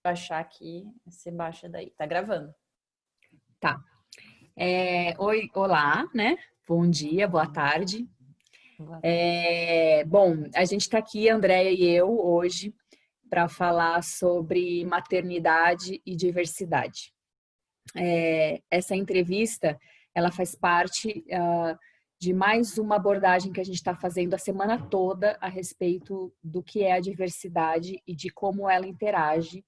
baixar aqui, você baixa daí. Tá gravando. Tá. Olá, né? Bom dia, boa tarde. Bom, a gente está aqui, Andréia e eu, hoje, para falar sobre maternidade e diversidade. Essa entrevista, ela faz parte de mais uma abordagem que a gente está fazendo a semana toda a respeito do que é a diversidade e de como ela interage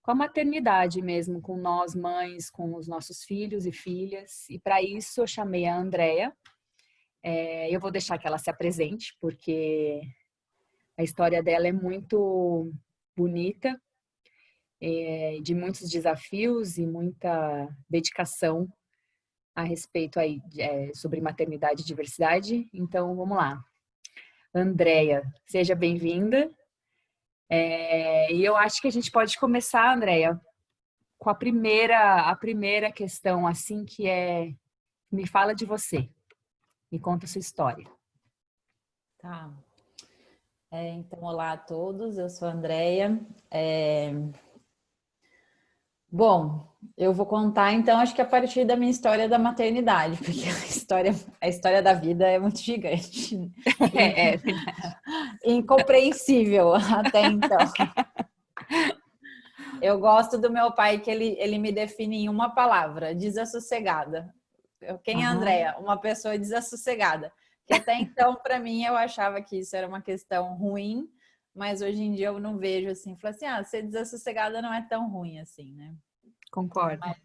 com a maternidade mesmo, com nós mães, com os nossos filhos e filhas. E para isso eu chamei a Andréia. Eu vou deixar que ela se apresente, porque a história dela é muito bonita, de muitos desafios e muita dedicação a respeito aí sobre maternidade e diversidade. Então, vamos lá. Andréia, seja bem-vinda. E eu acho que a gente pode começar, Andréia, com a primeira questão, assim, me fala de você, me conta a sua história. Tá. Então, olá a todos, eu sou a Andréia. Bom, eu vou contar, então, acho que a partir da minha história da maternidade, porque a história da vida é muito gigante. Incompreensível até então. Eu gosto do meu pai, que ele me define em uma palavra: desassossegada. Quem é a Andréia? Uma pessoa desassossegada. Que até então, para mim, eu achava que isso era uma questão ruim, mas hoje em dia eu não vejo assim. Falo assim, ser desassossegada não é tão ruim assim, né? Concordo. Mas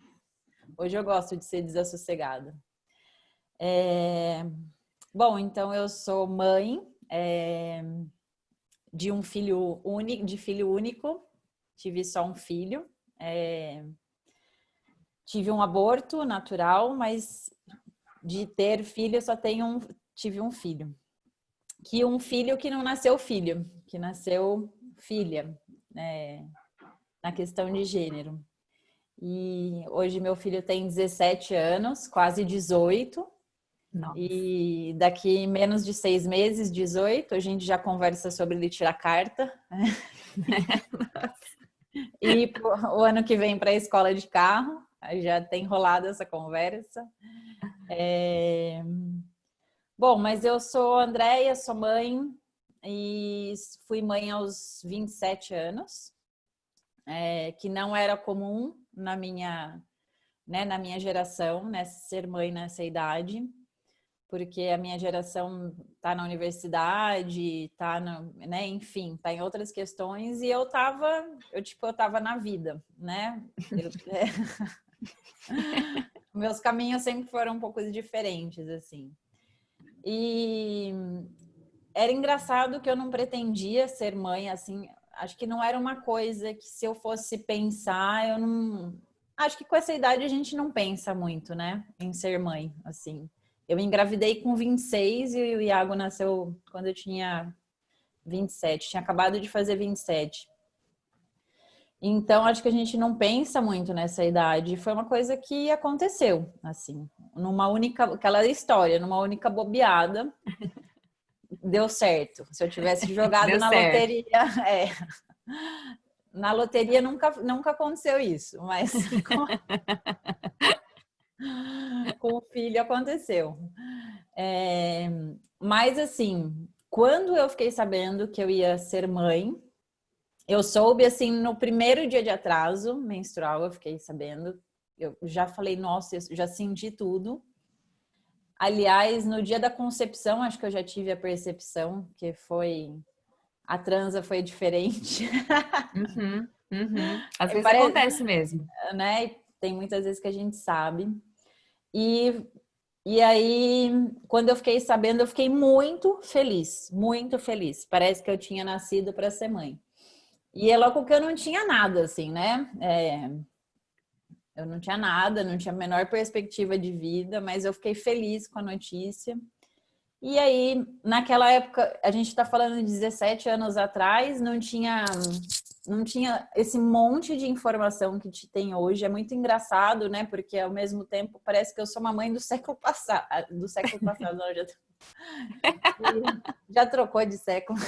hoje eu gosto de ser desassossegada. Bom, então eu sou mãe de um filho único. Tive só um filho. Tive um aborto natural, mas de ter filho, eu tive um filho. Um filho que não nasceu filho, que nasceu filha, na questão de gênero. E hoje meu filho tem 17 anos, quase 18. Nossa. E daqui menos de 6 meses, 18, a gente já conversa sobre ele tirar carta. E o ano que vem para a escola de carro, já tem rolado essa conversa. Bom, mas eu sou Andréia, sou mãe e fui mãe aos 27 anos, que não era comum na minha geração, né, ser mãe nessa idade, porque a minha geração está na universidade, enfim, está em outras questões, e eu tava na vida, né? Meus caminhos sempre foram um pouco diferentes, assim. E era engraçado que eu não pretendia ser mãe, assim, acho que não era uma coisa que, se eu fosse pensar, eu não... Acho que com essa idade a gente não pensa muito, né, em ser mãe, assim. Eu engravidei com 26 e o Iago nasceu quando eu tinha 27, tinha acabado de fazer 27. Então, acho que a gente não pensa muito nessa idade. Foi uma coisa que aconteceu, assim, aquela história, numa única bobeada, deu certo. Se eu tivesse jogado na loteria, na loteria nunca aconteceu isso, mas com o filho aconteceu. Mas assim, quando eu fiquei sabendo que eu ia ser mãe, eu soube assim no primeiro dia de atraso menstrual, eu fiquei sabendo. Eu já falei, nossa, eu já senti tudo. Aliás, no dia da concepção, acho que eu já tive a percepção que a transa foi diferente. Às vezes acontece mesmo. Né? Tem muitas vezes que a gente sabe. E aí, quando eu fiquei sabendo, eu fiquei muito feliz, muito feliz. Parece que eu tinha nascido para ser mãe. E é logo que eu não tinha nada, assim, né? Eu não tinha nada, não tinha a menor perspectiva de vida, mas eu fiquei feliz com a notícia. E aí, naquela época, a gente está falando de 17 anos atrás, não tinha esse monte de informação que te tem hoje. É muito engraçado, né? Porque ao mesmo tempo parece que eu sou uma mãe do século passado. Do século passado, não, já trocou de século.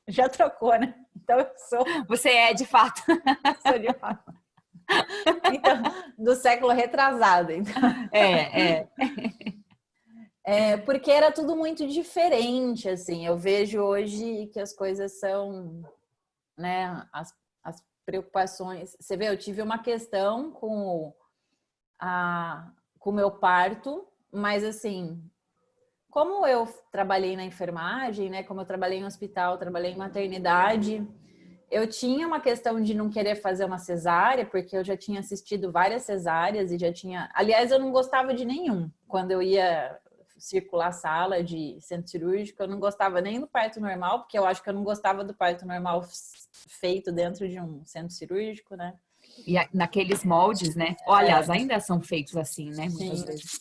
Já trocou, né? Então, eu sou... Você é, de fato. Sou de fato. Então, do século retrasado. Então. É. Porque era tudo muito diferente, assim. Eu vejo hoje que as coisas são, né, as preocupações. Você vê, eu tive uma questão com o meu parto, mas assim, como eu trabalhei na enfermagem, né, como eu trabalhei em hospital, trabalhei em maternidade, eu tinha uma questão de não querer fazer uma cesárea, porque eu já tinha assistido várias cesáreas e já tinha... Aliás, eu não gostava de nenhum. Quando eu ia circular a sala de centro cirúrgico, eu não gostava nem do parto normal, porque eu acho que eu não gostava do parto normal feito dentro de um centro cirúrgico, né? E naqueles moldes, né? Ou, aliás, ainda são feitos assim, né? Muitas Sim. vezes.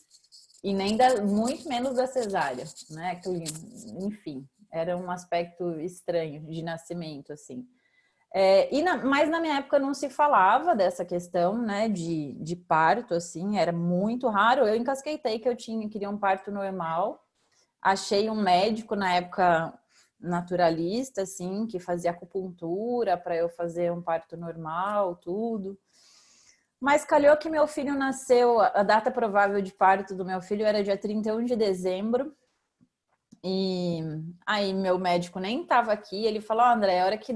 E nem muito menos da cesárea, né? Enfim, era um aspecto estranho de nascimento, assim. Mas na minha época não se falava dessa questão, né, de parto, assim, era muito raro. Eu encasquetei que queria um parto normal. Achei um médico na época naturalista, assim, que fazia acupuntura para eu fazer um parto normal, tudo. Mas calhou que meu filho nasceu, a data provável de parto do meu filho era dia 31 de dezembro. E aí meu médico nem estava aqui, ele falou: André, a hora que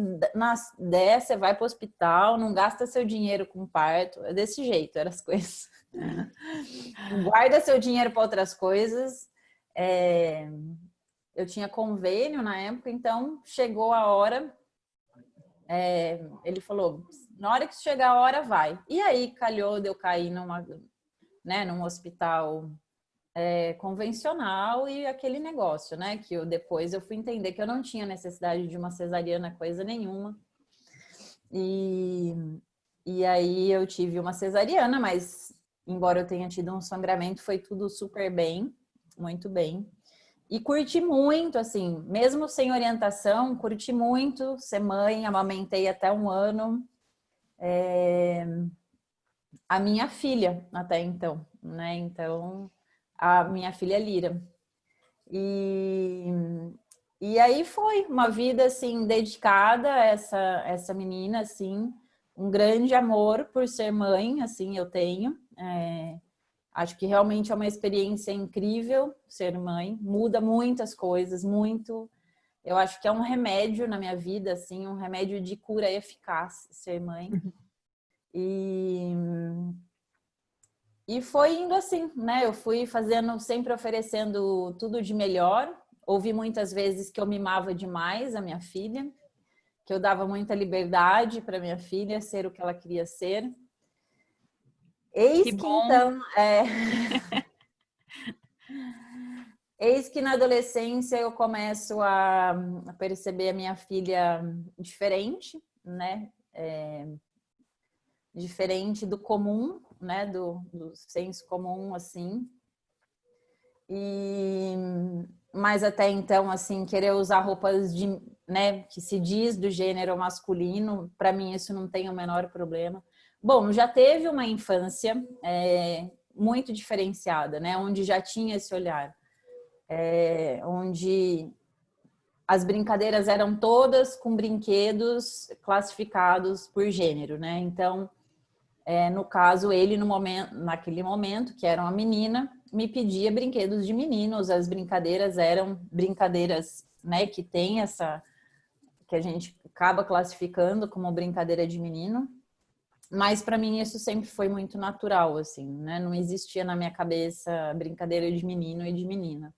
der, você vai para o hospital, não gasta seu dinheiro com parto. É desse jeito, eram as coisas. Guarda seu dinheiro para outras coisas. Eu tinha convênio na época, então chegou a hora. Ele falou: na hora que chegar a hora, vai. E aí calhou de eu cair num hospital convencional e aquele negócio, né? Que depois eu fui entender que eu não tinha necessidade de uma cesariana, coisa nenhuma. E aí eu tive uma cesariana, mas embora eu tenha tido um sangramento, foi tudo super bem, muito bem. E curti muito, assim, mesmo sem orientação, curti muito ser mãe, amamentei até 1 ano. A minha filha, até então, né? Então, a minha filha Lira. E, e aí foi uma vida, assim, dedicada a essa menina, assim, um grande amor por ser mãe, assim, eu tenho. Acho que realmente é uma experiência incrível ser mãe, muda muitas coisas, muito. Eu acho que é um remédio na minha vida, assim, um remédio de cura eficaz ser mãe. E foi indo assim, né? Eu fui fazendo, sempre oferecendo tudo de melhor. Ouvi muitas vezes que eu mimava demais a minha filha, que eu dava muita liberdade para minha filha ser o que ela queria ser. Que bom. Eis que na adolescência eu começo a perceber a minha filha diferente, né? Diferente do comum, né? Do senso comum, assim. Mas até então, assim, querer usar roupas né, que se diz do gênero masculino, para mim isso não tem o menor problema. Bom, já teve uma infância muito diferenciada, né? Onde já tinha esse olhar. Onde as brincadeiras eram todas com brinquedos classificados por gênero, né? Então, no caso, ele naquele momento, que era uma menina, me pedia brinquedos de meninos. As brincadeiras eram brincadeiras, né, que tem que a gente acaba classificando como brincadeira de menino. Mas para mim isso sempre foi muito natural, assim, né? Não existia na minha cabeça brincadeira de menino e de menina.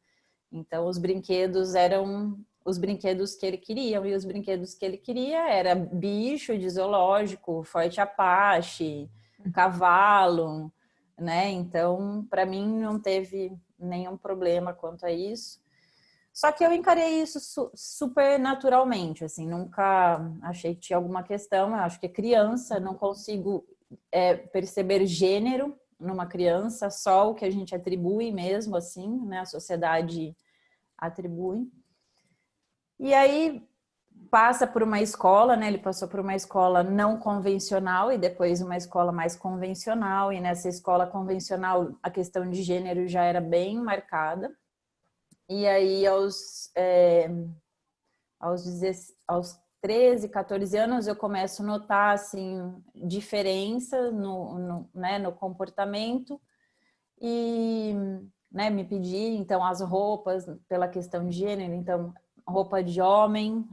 Então, os brinquedos eram os brinquedos que ele queria, e os brinquedos que ele queria era bicho de zoológico, Forte Apache, cavalo, né? Então, para mim, não teve nenhum problema quanto a isso. Só que eu encarei isso super naturalmente, assim, nunca achei que tinha alguma questão. Eu acho que é criança, não consigo perceber gênero numa criança, só o que a gente atribui mesmo, assim, né? A sociedade atribui. E aí passa por uma escola, né? Ele passou por uma escola não convencional e depois uma escola mais convencional. E nessa escola convencional a questão de gênero já era bem marcada. E aí aos 13, 14 anos, eu começo a notar, assim, diferença né, no comportamento e, né, me pedir, então, as roupas pela questão de gênero, então, roupa de homem,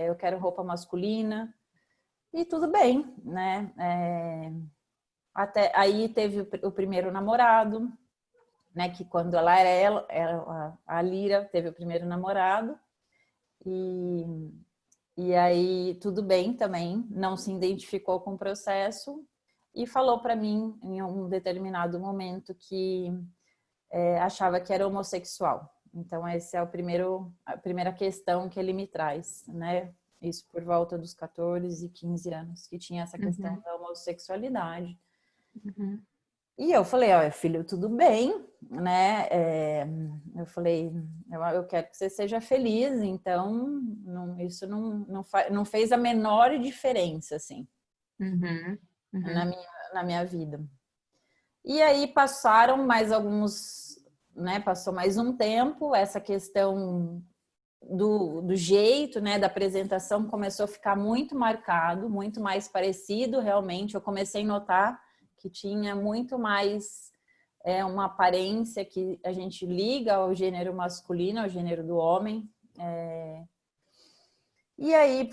eu quero roupa masculina, e tudo bem, né? Até aí teve o primeiro namorado, né? Que quando ela era a Lira teve o primeiro namorado, e aí tudo bem também, não se identificou com o processo e falou para mim em um determinado momento que achava que era homossexual. Então, esse é a primeira questão que ele me traz, né? Isso por volta dos 14 e 15 anos, que tinha essa questão da homossexualidade. E eu falei, ó, filho, tudo bem, né? Eu falei, eu quero que você seja feliz, então isso não fez a menor diferença, assim, na minha vida. E aí passaram mais alguns, né? Passou mais um tempo, essa questão do jeito, né, da apresentação começou a ficar muito marcado, muito mais parecido realmente. Eu comecei a notar que tinha muito mais uma aparência que a gente liga ao gênero masculino, ao gênero do homem. E aí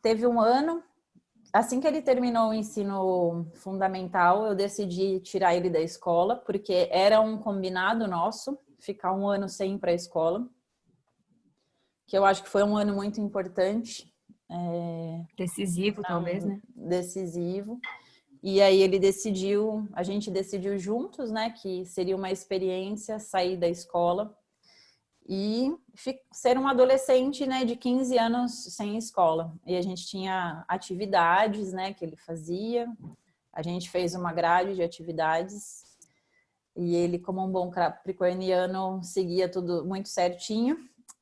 teve um ano, assim que ele terminou o ensino fundamental, eu decidi tirar ele da escola, porque era um combinado nosso, ficar um ano sem ir para a escola, que eu acho que foi um ano muito importante. Decisivo, talvez, né? Decisivo. E aí a gente decidiu juntos, né, que seria uma experiência sair da escola e ser um adolescente, né, de 15 anos sem escola. E a gente tinha atividades, né, que ele fazia. A gente fez uma grade de atividades e ele, como um bom capricorniano, seguia tudo muito certinho.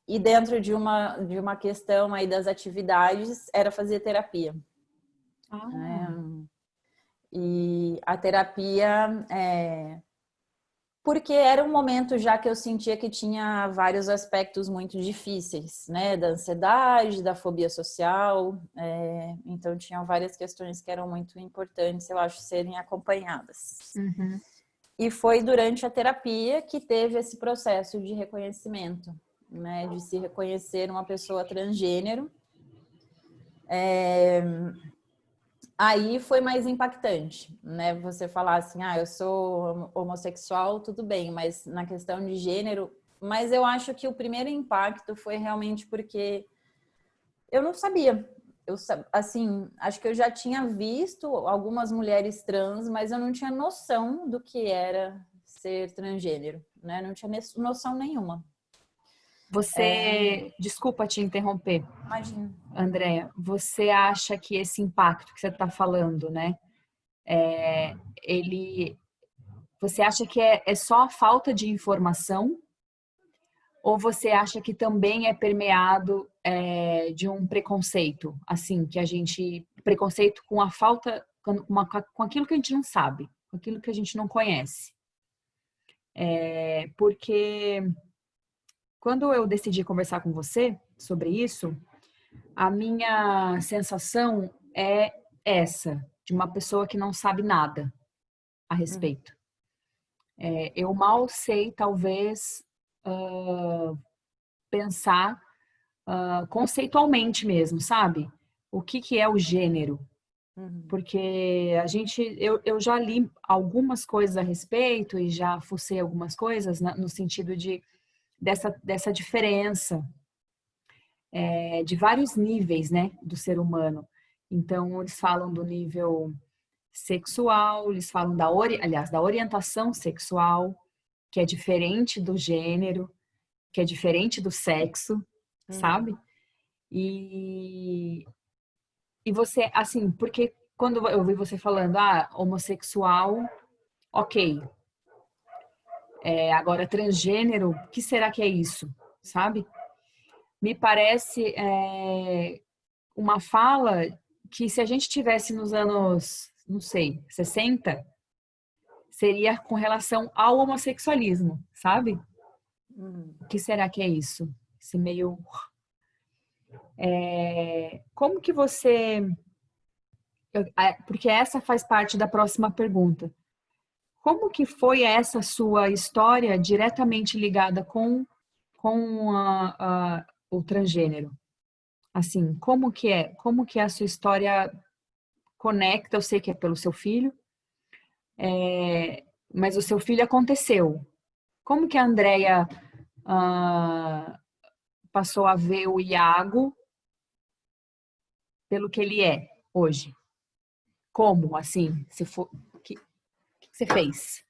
E dentro de uma questão aí das atividades era fazer terapia. E a terapia, porque era um momento já que eu sentia que tinha vários aspectos muito difíceis, né? Da ansiedade, da fobia social, então tinham várias questões que eram muito importantes, eu acho, serem acompanhadas. E foi durante a terapia que teve esse processo de reconhecimento, né? De se reconhecer uma pessoa transgênero. Aí foi mais impactante, né? Você falar assim, eu sou homossexual, tudo bem, mas na questão de gênero, mas eu acho que o primeiro impacto foi realmente porque eu não sabia. Assim, acho que eu já tinha visto algumas mulheres trans, mas eu não tinha noção do que era ser transgênero, né? Não tinha noção nenhuma. Desculpa te interromper. Imagina. Andréa, você acha que esse impacto que você está falando, né? Você acha que é só a falta de informação? Ou você acha que também é permeado de um preconceito? Assim, preconceito com a falta, com aquilo que a gente não sabe, com aquilo que a gente não conhece. Porque quando eu decidi conversar com você sobre isso, a minha sensação é essa, de uma pessoa que não sabe nada a respeito. Eu mal sei, talvez, pensar conceitualmente mesmo, sabe? O que é o gênero? Porque eu já li algumas coisas a respeito e já fucei algumas coisas no sentido dessa diferença de vários níveis, né, do ser humano. Então, eles falam do nível sexual, eles falam da orientação sexual, que é diferente do gênero, que é diferente do sexo, sabe? E você, assim, porque quando eu ouvi você falando, homossexual, ok. Agora, transgênero, o que será que é isso, sabe? Me parece uma fala que se a gente tivesse nos anos, não sei, 60, seria com relação ao homossexualismo, sabe? O que será que é isso? Esse meio... Como que você... Porque essa faz parte da próxima pergunta. Como que foi essa sua história diretamente ligada com o transgênero? Assim, como que a sua história conecta? Eu sei que é pelo seu filho, mas o seu filho aconteceu. Como que a Andrea passou a ver o Iago pelo que ele é hoje? Como, assim, que você fez?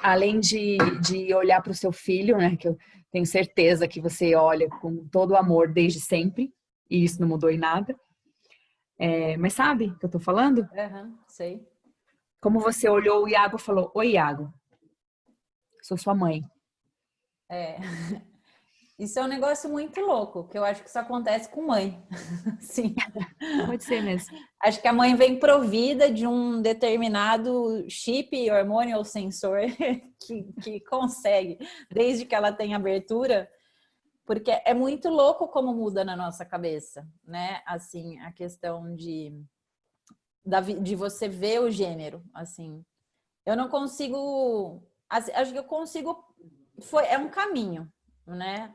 Além de olhar para o seu filho, né, que eu tenho certeza que você olha com todo o amor desde sempre, e isso não mudou em nada. Mas sabe o que eu tô falando? Sei. Como você olhou o Iago e falou, oi, Iago, sou sua mãe. É. Isso é um negócio muito louco, que eu acho que isso acontece com mãe. Sim. Pode ser mesmo. Acho que a mãe vem provida de um determinado chip, hormônio ou sensor que consegue, desde que ela tenha abertura, porque é muito louco como muda na nossa cabeça, né? Assim, a questão de você ver o gênero, assim. Eu não consigo, acho que eu consigo, é um caminho, né?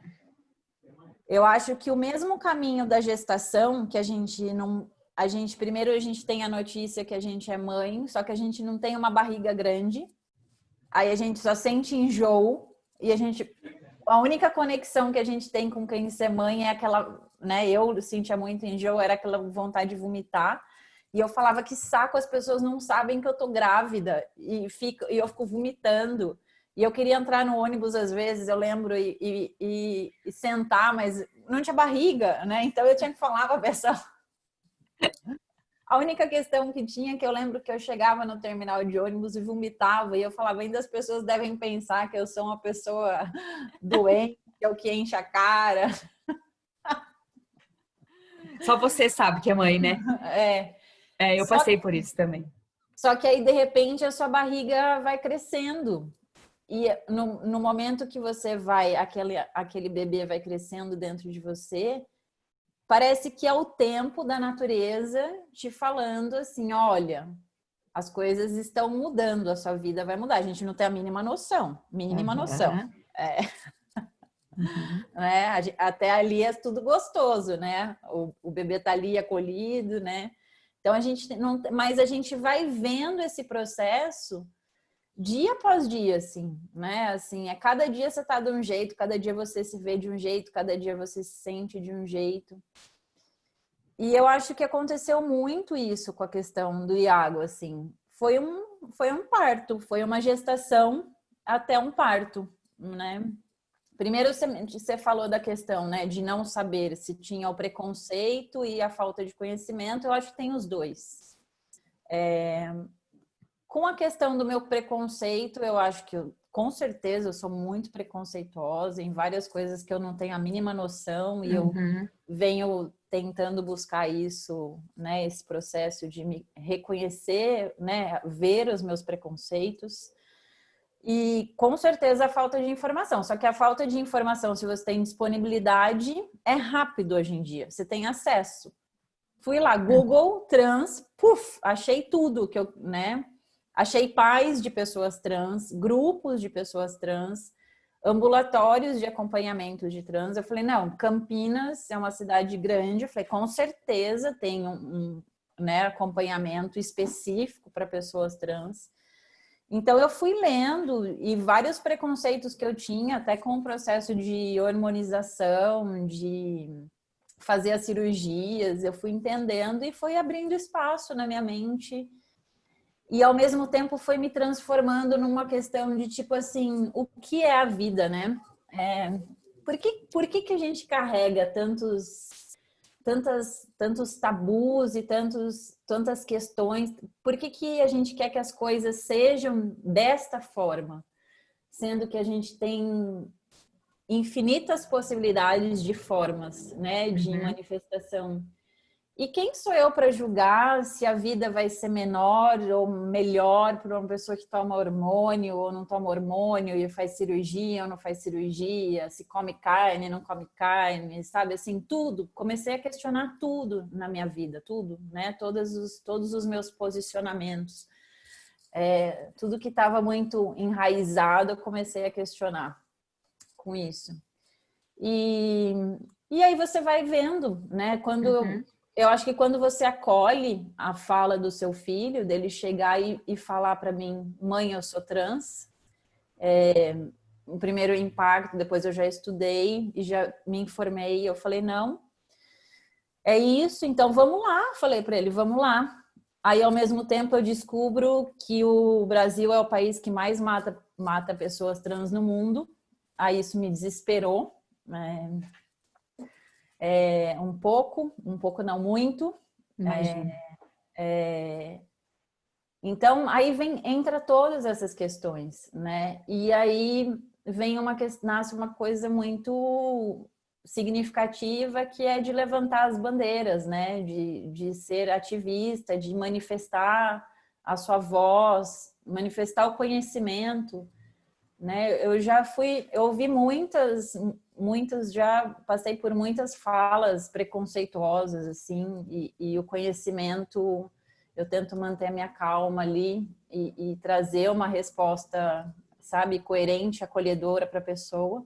Eu acho que o mesmo caminho da gestação, que a gente não. Primeiro a gente tem a notícia que a gente é mãe, só que a gente não tem uma barriga grande. Aí a gente só sente enjoo e a única conexão que a gente tem com quem ser mãe é aquela, né? Eu sentia muito enjoo, era aquela vontade de vomitar. E eu falava que saco, as pessoas não sabem que eu tô grávida e eu fico vomitando. E eu queria entrar no ônibus às vezes, eu lembro, e sentar, mas não tinha barriga, né? Então eu tinha que falar com a pessoa. A única questão que tinha, que eu lembro que eu chegava no terminal de ônibus e vomitava, e eu falava, ainda as pessoas devem pensar que eu sou uma pessoa doente, que é o que enche a cara. Só você sabe que é mãe, né? É. Eu passei por isso também. Só que aí, de repente, a sua barriga vai crescendo. E no momento que você vai, aquele bebê vai crescendo dentro de você, parece que é o tempo da natureza te falando assim, olha, as coisas estão mudando, a sua vida vai mudar. A gente não tem a mínima noção, mínima noção. Uhum. É. Uhum. Né? Até ali é tudo gostoso, né? O bebê tá ali acolhido, né? Então a gente não, mas a gente vai vendo esse processo dia após dia, assim, né? Assim, cada dia você tá de um jeito, cada dia você se vê de um jeito, cada dia você se sente de um jeito. E eu acho que aconteceu muito isso com a questão do Iago, assim. Foi um parto, foi uma gestação até um parto, né? Primeiro você falou da questão, né, de não saber se tinha o preconceito e a falta de conhecimento. Eu acho que tem os dois. Com a questão do meu preconceito, eu acho que com certeza eu sou muito preconceituosa em várias coisas que eu não tenho a mínima noção e eu venho tentando buscar isso, né, esse processo de me reconhecer, né, ver os meus preconceitos. E com certeza a falta de informação. Só que a falta de informação, se você tem disponibilidade, é rápido hoje em dia. Você tem acesso. Fui lá, Google Trans, puf, achei tudo que eu, né? Achei pais de pessoas trans, grupos de pessoas trans, ambulatórios de acompanhamento de trans. Eu falei, não, Campinas é uma cidade grande. Eu falei, com certeza tem né, acompanhamento específico para pessoas trans. Então eu fui lendo e vários preconceitos que eu tinha, até com o processo de hormonização, de fazer as cirurgias, eu fui entendendo e foi abrindo espaço na minha mente. E ao mesmo tempo foi me transformando numa questão de tipo assim, o que é a vida, né? Por que a gente carrega tantos tabus e tantas questões? Por que a gente quer que as coisas sejam desta forma? Sendo que a gente tem infinitas possibilidades de formas, né, de manifestação. E quem sou eu para julgar se a vida vai ser menor ou melhor para uma pessoa que toma hormônio ou não toma hormônio e faz cirurgia ou não faz cirurgia, se come carne, não come carne, sabe? Assim, tudo. Comecei a questionar tudo na minha vida, tudo, né? Todos os meus posicionamentos. Tudo que estava muito enraizado, eu comecei a questionar com isso. E aí você vai vendo, né? Eu acho que quando você acolhe a fala do seu filho, dele chegar e falar para mim, mãe, eu sou trans, o primeiro impacto, depois eu já estudei e já me informei, eu falei, não, é isso, então vamos lá, falei para ele, vamos lá. Aí, ao mesmo tempo, eu descubro que o Brasil é o país que mais mata pessoas trans no mundo, aí isso me desesperou, né? Um pouco não muito. Então, aí entra todas essas questões, né? E aí nasce uma coisa muito significativa que é de levantar as bandeiras, né? De ser ativista, de manifestar a sua voz, manifestar o conhecimento, né? Eu ouvi já passei por muitas falas preconceituosas, assim, e o conhecimento, eu tento manter a minha calma ali e trazer uma resposta, sabe, coerente, acolhedora para a pessoa.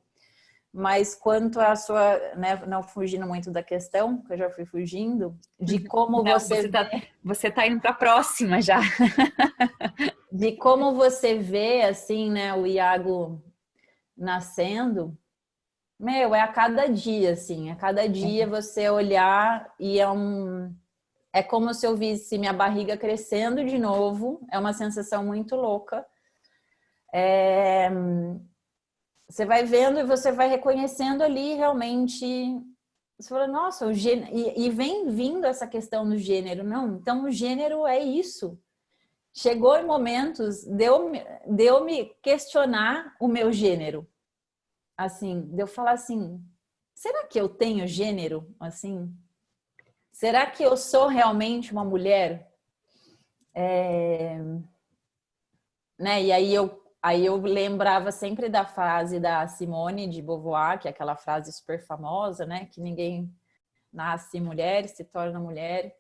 Mas quanto à sua, né, não fugindo muito da questão, que eu já fui fugindo, de como Não, você tá indo para a próxima já. De como você vê, assim, né, o Iago nascendo, é a cada dia, assim, a cada dia você olhar e é como se eu visse minha barriga crescendo de novo, é uma sensação muito louca. Você vai vendo e você vai reconhecendo ali realmente, você fala, nossa, o gênero, e vem vindo essa questão do gênero, não, então o gênero é isso. Chegou em momentos de eu me questionar o meu gênero, assim, de eu falar assim, será que eu tenho gênero, assim? Será que eu sou realmente uma mulher? Né? E aí eu lembrava sempre da frase da Simone de Beauvoir, que é aquela frase super famosa, né? Que ninguém nasce mulher, se torna mulher.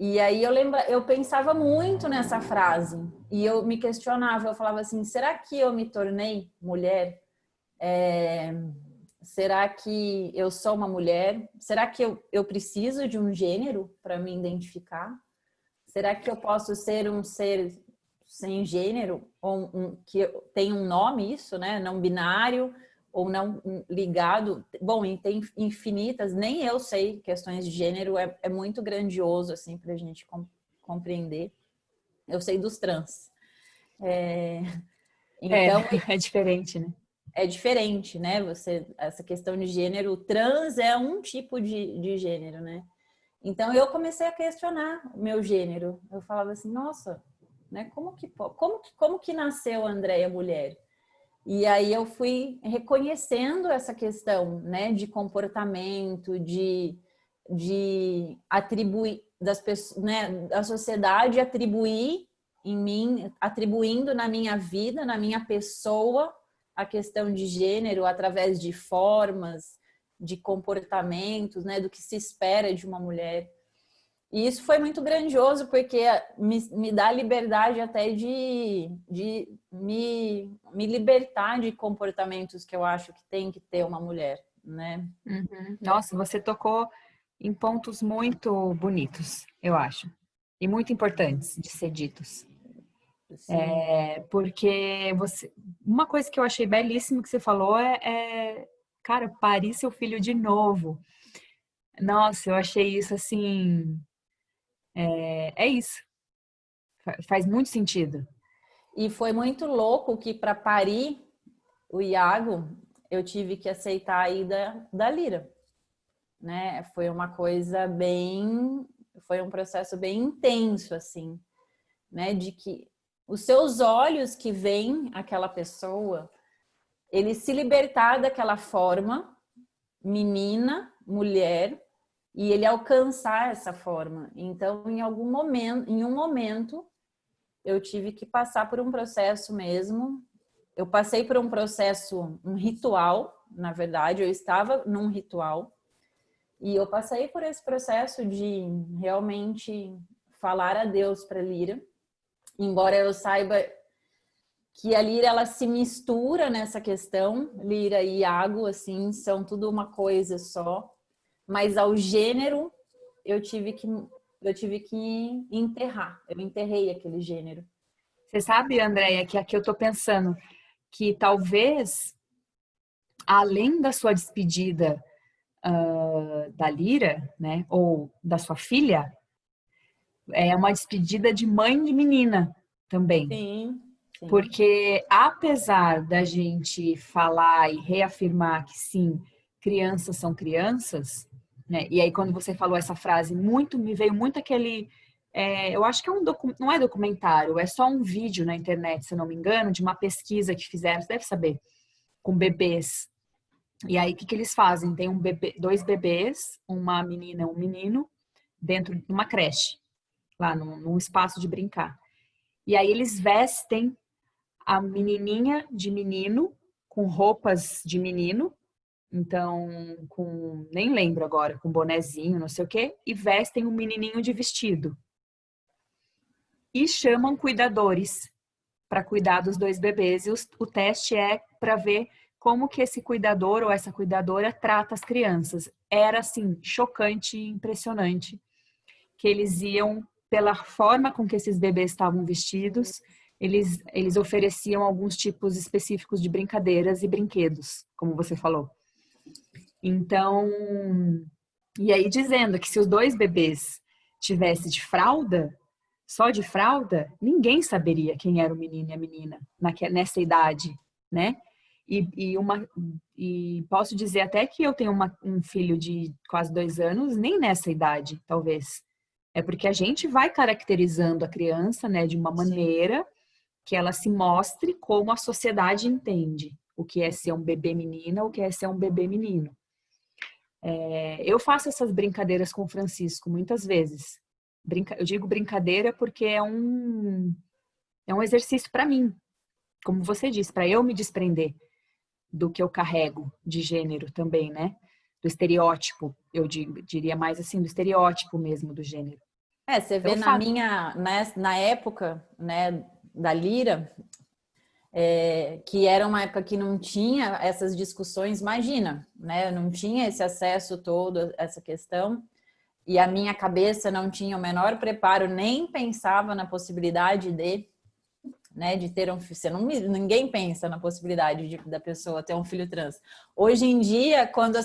E aí eu pensava muito nessa frase e eu me questionava, eu falava assim, será que eu me tornei mulher? Será que eu sou uma mulher? Será que eu preciso de um gênero para me identificar? Será que eu posso ser um ser sem gênero? Ou que tem um nome isso, né? Não binário ou não ligado? Bom, e tem infinitas, nem eu sei questões de gênero, é muito grandioso assim para a gente compreender. Eu sei dos trans. Então, É diferente, né? é diferente, né? Essa questão de gênero, trans é um tipo de gênero, né? Então eu comecei a questionar o meu gênero. Eu falava assim, nossa, né? Como que nasceu a Andréia mulher? E aí eu fui reconhecendo essa questão, né? De comportamento, de atribuir das pessoas, né? A sociedade atribuir em mim, atribuindo na minha vida, na minha pessoa, a questão de gênero através de formas, de comportamentos, né, do que se espera de uma mulher. E isso foi muito grandioso, porque me dá liberdade até de me libertar de comportamentos que eu acho que tem que ter uma mulher, né? Uhum. Nossa, você tocou em pontos muito bonitos, eu acho, e muito importantes de ser ditos. Sim. Porque uma coisa que eu achei belíssimo que você falou cara, parir seu filho de novo. Nossa, eu achei isso assim, é isso, faz muito sentido. E foi muito louco que para parir o Iago, eu tive que aceitar a ida da Lira, né? Foi um processo bem intenso, assim, né? De que os seus olhos que veem aquela pessoa, ele se libertar daquela forma, menina, mulher, e ele alcançar essa forma. Então, em um momento, eu tive que passar por um processo mesmo. Eu passei por um processo, um ritual, na verdade, eu estava num ritual, e eu passei por esse processo de realmente falar adeus para a Lira, embora eu saiba que a Lira, ela se mistura nessa questão, Lira e Iago, assim, são tudo uma coisa só, mas ao gênero eu tive que enterrar, eu enterrei aquele gênero. Você sabe, Andréia, que aqui eu tô pensando que talvez, além da sua despedida da Lira, né, ou da sua filha, é uma despedida de mãe de menina também. Sim, sim. Porque apesar da gente falar e reafirmar que sim, crianças são crianças, né? E aí quando você falou essa frase, me veio muito aquele, eu acho que é não é documentário, é só um vídeo na internet, se eu não me engano, de uma pesquisa que fizeram, você deve saber, com bebês. E aí o que eles fazem? Tem dois bebês, uma menina e um menino, dentro de uma creche, lá num espaço de brincar. E aí eles vestem a menininha de menino com roupas de menino, então nem lembro agora, com bonezinho, não sei o quê, e vestem o menininho de vestido. E chamam cuidadores para cuidar dos dois bebês, e o teste é para ver como que esse cuidador ou essa cuidadora trata as crianças. Era assim, chocante e impressionante que eles iam, pela forma com que esses bebês estavam vestidos, eles ofereciam alguns tipos específicos de brincadeiras e brinquedos, como você falou. Então, e aí dizendo que se os dois bebês tivessem de fralda, só de fralda, ninguém saberia quem era o menino e a menina nessa idade, né? E posso dizer até que eu tenho um filho de quase 2 anos, nem nessa idade, talvez. É porque a gente vai caracterizando a criança, né, de uma maneira que ela se mostre como a sociedade entende o que é ser um bebê menina, o que é ser um bebê menino. Eu faço essas brincadeiras com o Francisco muitas vezes. Eu digo brincadeira porque é um exercício para mim, como você disse, para eu me desprender do que eu carrego de gênero também, né? Do estereótipo, diria mais assim, do estereótipo mesmo do gênero. Você vê na época, né, da Lira, que era uma época que não tinha essas discussões, imagina, né? Não tinha esse acesso todo, essa questão, e a minha cabeça não tinha o menor preparo, nem pensava na possibilidade né, de ter um filho. Ninguém pensa na possibilidade da pessoa ter um filho trans. Hoje em dia, quando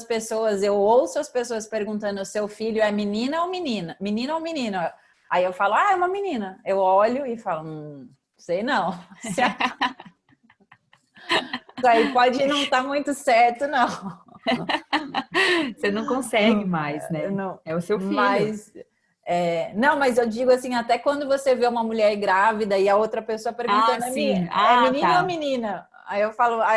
eu ouço as pessoas perguntando: seu filho é menina ou menina? Menina ou menino? Aí eu falo: é uma menina. Eu olho e falo: sei não. Isso aí pode não estar muito certo, não. Você não consegue mais, né? Não, É o seu filho. mas não, mas eu digo assim, até quando você vê uma mulher grávida e a outra pessoa Ah, perguntando, sim. é Ah, menino ou tá. menina? Aí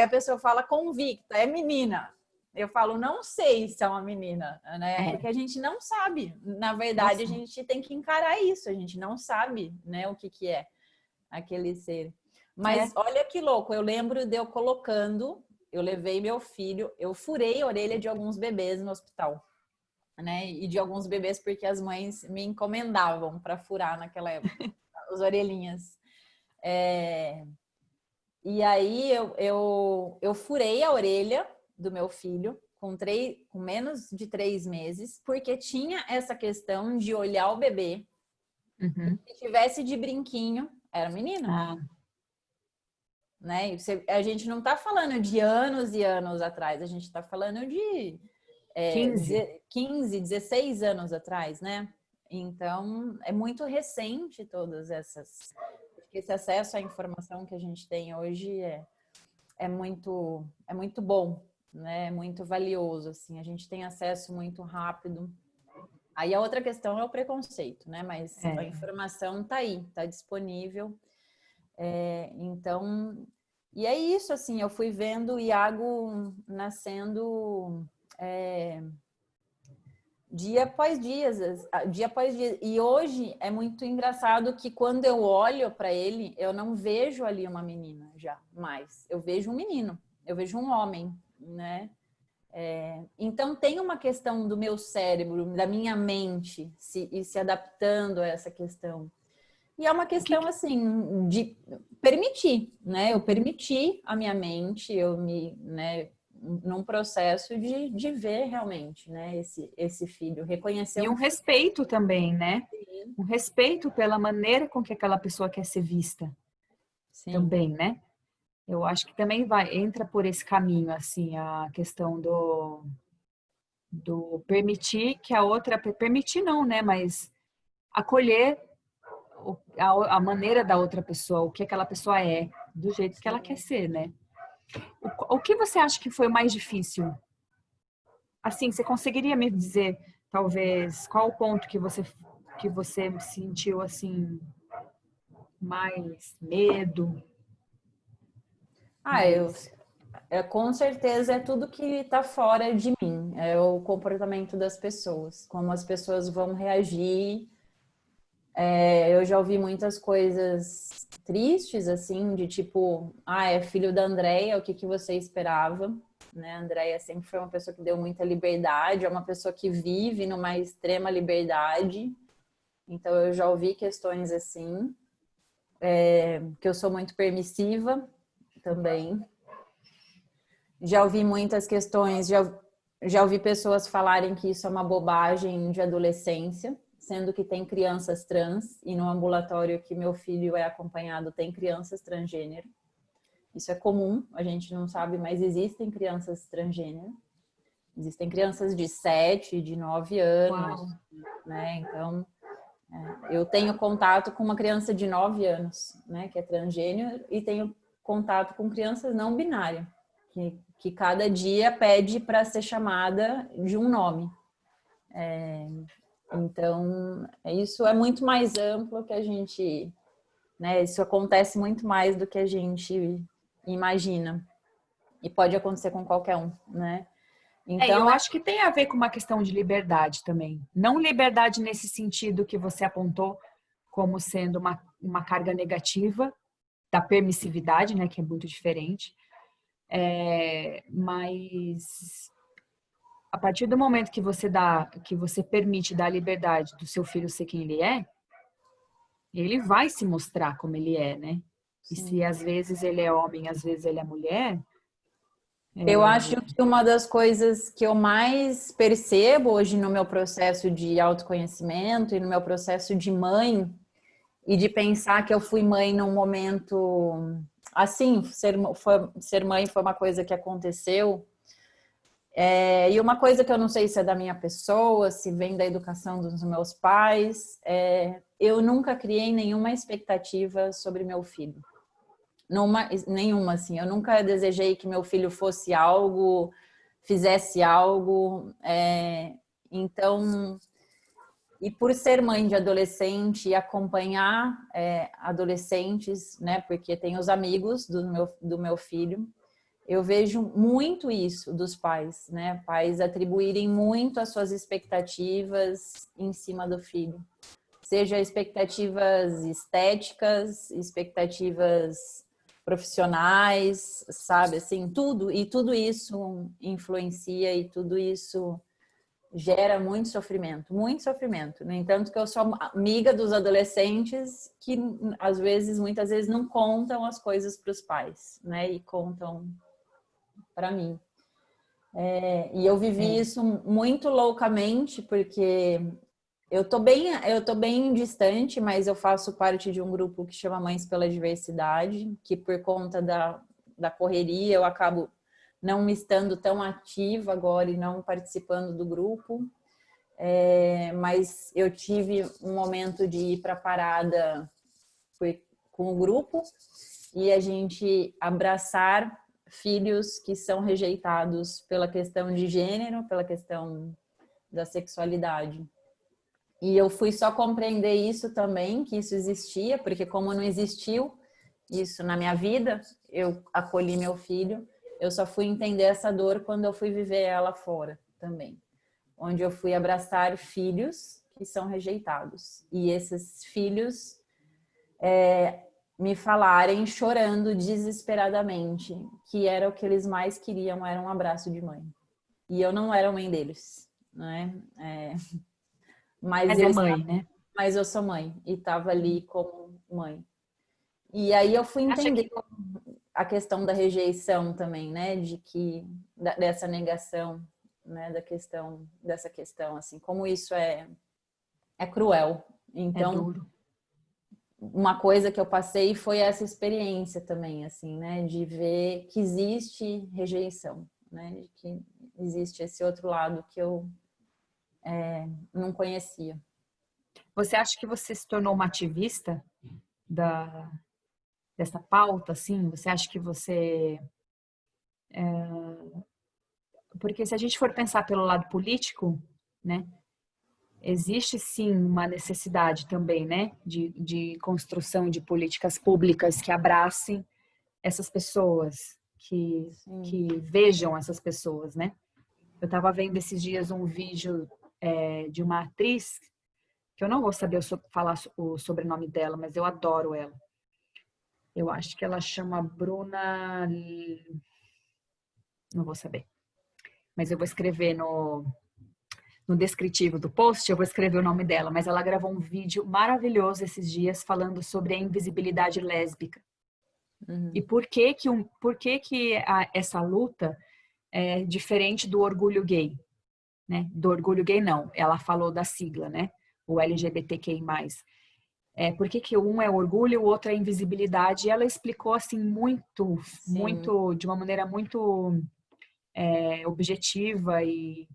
a pessoa fala convicta, é menina. Eu falo, não sei se é uma menina, né? É, Porque a gente não sabe. Na não verdade, a sei. gente tem que encarar isso. A gente não sabe, né, o que é aquele ser. É. Mas olha que louco, eu lembro de eu levei meu filho, eu furei a orelha de alguns bebês no hospital, né? E de alguns bebês porque as mães me encomendavam para furar naquela época, as orelhinhas. E aí eu furei a orelha do meu filho com menos de 3 meses, porque tinha essa questão de olhar o bebê. Uhum. Se tivesse de brinquinho, era menino. Ah, Né? A gente não está falando de anos e anos atrás, a gente está falando de 15. 15, 16 anos atrás, né? Então, é muito recente todas essas. Esse acesso à informação que a gente tem hoje é muito bom, né? É muito valioso, assim. A gente tem acesso muito rápido. Aí a outra questão é o preconceito, né? Mas a É. informação está aí, está disponível. Então, e é isso, assim, eu fui vendo o Iago nascendo dia após dia após dia. E hoje é muito engraçado que quando eu olho para ele, eu não vejo ali uma menina já mais. Eu vejo um menino, eu vejo um homem, né? Então tem uma questão do meu cérebro, da minha mente se adaptando a essa questão. E é uma questão assim de permitir, né? Eu permiti a minha mente, né, num processo de ver realmente, né, esse filho, reconhecer E um um filho. respeito também, né? Um respeito pela maneira com que aquela pessoa quer ser vista Sim. também, né? Eu acho que também entra por esse caminho, assim, a questão do permitir que a outra, permitir não, né? Mas acolher a maneira da outra pessoa, o que aquela pessoa é, do jeito que ela quer Sim. ser, né? O que você acha que foi o mais difícil? Assim, você conseguiria me dizer, talvez, qual o ponto que você sentiu assim mais medo, Ah, mais com certeza é tudo que está fora de mim, é o comportamento das pessoas, como as pessoas vão reagir. Eu já ouvi muitas coisas tristes, assim, de tipo, é filho da Andréia, o que você esperava? Né? A Andréia sempre foi uma pessoa que deu muita liberdade, é uma pessoa que vive numa extrema liberdade. Então, eu já ouvi questões assim, que eu sou muito permissiva também. Já ouvi muitas questões, já ouvi pessoas falarem que isso é uma bobagem de adolescência, sendo que tem crianças trans, e no ambulatório que meu filho é acompanhado tem crianças transgênero. Isso é comum, a gente não sabe, mas existem crianças transgênero. Existem crianças de 7, de 9 anos, uau, né? Então, eu tenho contato com uma criança de 9 anos, né, que é transgênero, e tenho contato com crianças não binárias, que cada dia pede para ser chamada de um nome. Então, isso é muito mais amplo que a gente, né, isso acontece muito mais do que a gente imagina. E pode acontecer com qualquer um, né? eu Então, acho que tem a ver com uma questão de liberdade também. Não liberdade nesse sentido que você apontou como sendo uma carga negativa da permissividade, né, que é muito diferente. Mas a partir do momento que você permite dar a liberdade do seu filho ser quem ele vai se mostrar como ele é, né? E se sim. às vezes ele é homem, às vezes ele é mulher, Eu acho que uma das coisas que eu mais percebo hoje no meu processo de autoconhecimento e no meu processo de mãe, e de pensar que eu fui mãe num momento assim, ser mãe foi uma coisa que aconteceu. E uma coisa que eu não sei se é da minha pessoa, se vem da educação dos meus pais, eu nunca criei nenhuma expectativa sobre meu filho. Nenhuma, assim. Eu nunca desejei que meu filho fosse algo, fizesse algo. Então, e por ser mãe de adolescente e acompanhar adolescentes, né? Porque tem os amigos do meu filho, eu vejo muito isso dos pais, né? Pais atribuírem muito as suas expectativas em cima do filho. Seja expectativas estéticas, expectativas profissionais, sabe? Assim, tudo. E tudo isso influencia e tudo isso gera muito sofrimento, muito sofrimento. No entanto, que eu sou amiga dos adolescentes que, às vezes, muitas vezes, não contam as coisas para os pais, né? E contam para mim. E eu vivi isso muito loucamente, porque eu tô bem distante, mas eu faço parte de um grupo que chama Mães pela Diversidade, que por conta da correria eu acabo não estando tão ativa agora e não participando do grupo. Mas eu tive um momento de ir para a parada com o grupo e a gente abraçar filhos que são rejeitados pela questão de gênero, pela questão da sexualidade. E eu fui só compreender isso também, que isso existia, porque como não existiu isso na minha vida, eu acolhi meu filho, eu só fui entender essa dor quando eu fui viver ela fora também. onde eu fui abraçar filhos que são rejeitados. E esses filhos me falarem, chorando desesperadamente, que era o que eles mais queriam, era um abraço de mãe. E eu não era mãe deles, né? Mas é mãe, né? Mas eu sou mãe e estava ali como mãe. E aí eu fui entender a questão da rejeição também, né? Dessa negação, né? Dessa questão, assim, como isso é cruel. É Então, duro. uma coisa que eu passei foi essa experiência também, assim, né? De ver que existe rejeição, né? De que existe esse outro lado que eu não conhecia. Você acha que você se tornou uma ativista dessa pauta, assim? Você acha que você... Porque se a gente for pensar pelo lado político, né? Existe sim uma necessidade também, né? De construção de políticas públicas que abracem essas pessoas, que vejam essas pessoas, né? Eu estava vendo esses dias um vídeo de uma atriz, que eu não vou saber falar o sobrenome dela, mas eu adoro ela. Eu acho que ela chama Bruna... Não vou saber. Mas eu vou escrever no descritivo do post, eu vou escrever o nome dela. Mas ela gravou um vídeo maravilhoso esses dias falando sobre a invisibilidade lésbica. Uhum. E por que essa luta é diferente do orgulho gay, né? Do orgulho gay não, ela falou da sigla, né? O LGBTQI+. Por que um é orgulho e o outro é invisibilidade? E ela explicou assim muito, de uma maneira muito objetiva e